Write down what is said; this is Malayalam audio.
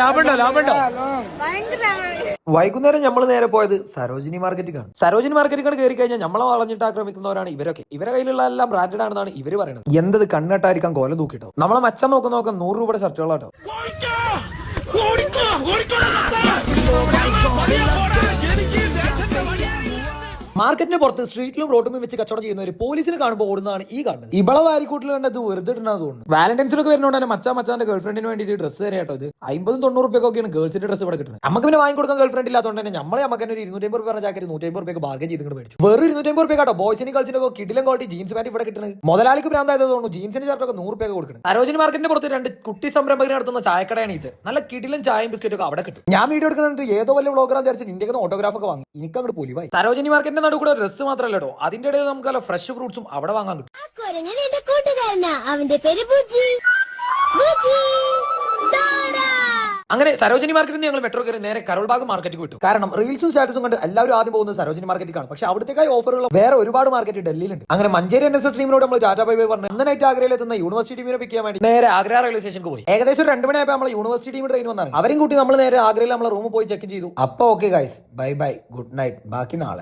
ലാഭമുണ്ടോ വൈകുന്നേരം നമ്മൾ നേരെ പോയത് സരോജിനി മാർക്കറ്റിലാണ്. സരോജിനി മാർക്കറ്റിൽ കയറി കഴിഞ്ഞാൽ നമ്മളെ വളഞ്ഞിട്ട് ആക്രമിക്കുന്നവരാണ് ഇവരൊക്കെ. ഇവരെ കയ്യിലുള്ള എല്ലാം ബ്രാൻഡഡ് ആണെന്നാണ് ഇവര് പറയുന്നത്. എന്തത് കണ്ണെട്ടായിരിക്കാൻ കോലം തൂക്കിട്ടോ. നമ്മളെ മച്ചം നോക്കാൻ 100 രൂപയുടെ ഷർട്ടുകളാട്ടോ. മാർക്കറ്റിന് പുറത്ത് സ്ട്രീറ്റിലും റോഡും വെച്ച് കച്ചവടം ചെയ്യുന്നവർ പോലീസിന് കാണുമ്പോൾ ഓടുന്നതാണ് ഈ കാണുന്നത്. ഇവളെ വാരിക്കൂട്ടിൽ കണ്ടത് വെറുതെ ഇടുന്നത് തോന്നുന്നു. വാലന്റൈൻസിനൊക്കെ വരുന്നോണ്ട് തന്നെ മച്ചാന്റെ ഗേൾഫ്രണ്ടിന് വേണ്ടിയിട്ട് ഡ്രസ്സ് തരാം കേട്ടോ. ഇത് 50-90 രൂപയൊക്കെയാണ് ഗേൾസിന്റെ ഡ്രസ്സ് ഇവിടെ കിട്ടുന്നത്. നമുക്ക് പിന്നെ വാങ്ങിക്കൊടുക്കാൻ ഗേൾഫ്രണ്ട് ഇല്ലാത്തതുകൊണ്ട് തന്നെ നമുക്ക് ഒരു 250 രൂപ ജാക്കറ്റ് 150 രൂപയ്ക്ക് ബാർഗൻ ചെയ്ത് മേടിച്ചു. വെറും 250 രൂപ കേട്ടോ. ബോയ്സിന് ഗേൾസിന്റെ കിടിലം ക്വാളിറ്റി ജീൻസ് പാന്റ് ഇവിടെ കിട്ടുന്നത്. മുതലാളിക്ക് ഭ്രാന്തായത് തോന്നുന്നു. ജീൻസിന്റെ ഷർട്ടൊക്കെ 100 രൂപ കൊടുക്കുന്നത്. സരോജിനി മാർക്കറ്റിന്റെ പുറത്ത് 2 കുട്ടി സംരംഭകർ നടത്തുന്ന ചായക്കടയാണ് ഇത്. നല്ല കിടിലം ചായയും ബിസ്ക്കറ്റും ഒക്കെ അവിടെ കിട്ടും. ഞാൻ വീഡിയോ എടുക്കുന്നുണ്ട്. ഏതോ വലിയ വ്ളോഗറാന്ന് വിചാരിച്ചു ഇന്ത്യക്ക് ഓട്ടോഗ്രാഫ് ഒക്കെ വാങ്ങി. എനിക്ക് അങ്ങോട്ട് പൊലിവായി. സരോജിനി മാർക്കറ്റിന്റെ നടുക്കൂടെ ഡ്രസ്സ് മാത്രമല്ലോ, അതിന്റെ ഇടയിൽ നമുക്ക് നല്ല ഫ്രഷ് ഫ്രൂട്ട്സും അവിടെ വാങ്ങാൻ കിട്ടും. അവന്റെ പേര് അങ്ങനെ സരോജിനി മാർക്കറ്റിൽ നിന്ന് ഞങ്ങൾ മെട്രോ കയറി നേരെ കരോൾബാഗ് മാർക്കറ്റിൽ വിട്ടു. കാരണം റീൽസും സ്റ്റാറ്റസും കണ്ട് എല്ലാവരും ആദ്യം പോകുന്നത് സരോജിനി മാർക്കറ്റിലാണ്. പക്ഷെ അവിടത്തേക്കായി ഓഫറുകൾ വേറെ ഒരുപാട് മാർക്കറ്റ് ഡൽഹിയിലുണ്ട്. അങ്ങനെ മഞ്ചേരി NSS ടീമിനോട് നമ്മൾ ടാറ്റാ ബൈ ബൈ പറഞ്ഞു നന്നായിട്ട് ആഗ്രയിൽ എത്തുന്ന യൂണിവേഴ്സിറ്റി ടീമിനെ പിക്ക് ചെയ്യാൻ വേണ്ടി നേരെ ആഗ്ര റെയിൽവേ സ്റ്റേഷനിൽ പോയി. ഏകദേശം 2 മണിയായപ്പോൾ നമ്മൾ യൂണിവേഴ്സിറ്റി ടീം ട്രെയിൻ വന്നാണ്. അവരും കൂട്ടി നമ്മൾ നേരെ ആഗ്രയിൽ നമ്മളെ റൂമിൽ പോയി ചെക്ക് ചെയ്തു. അപ്പോൾ okay guys, bye bye, good night, ബാക്കി നാളെ.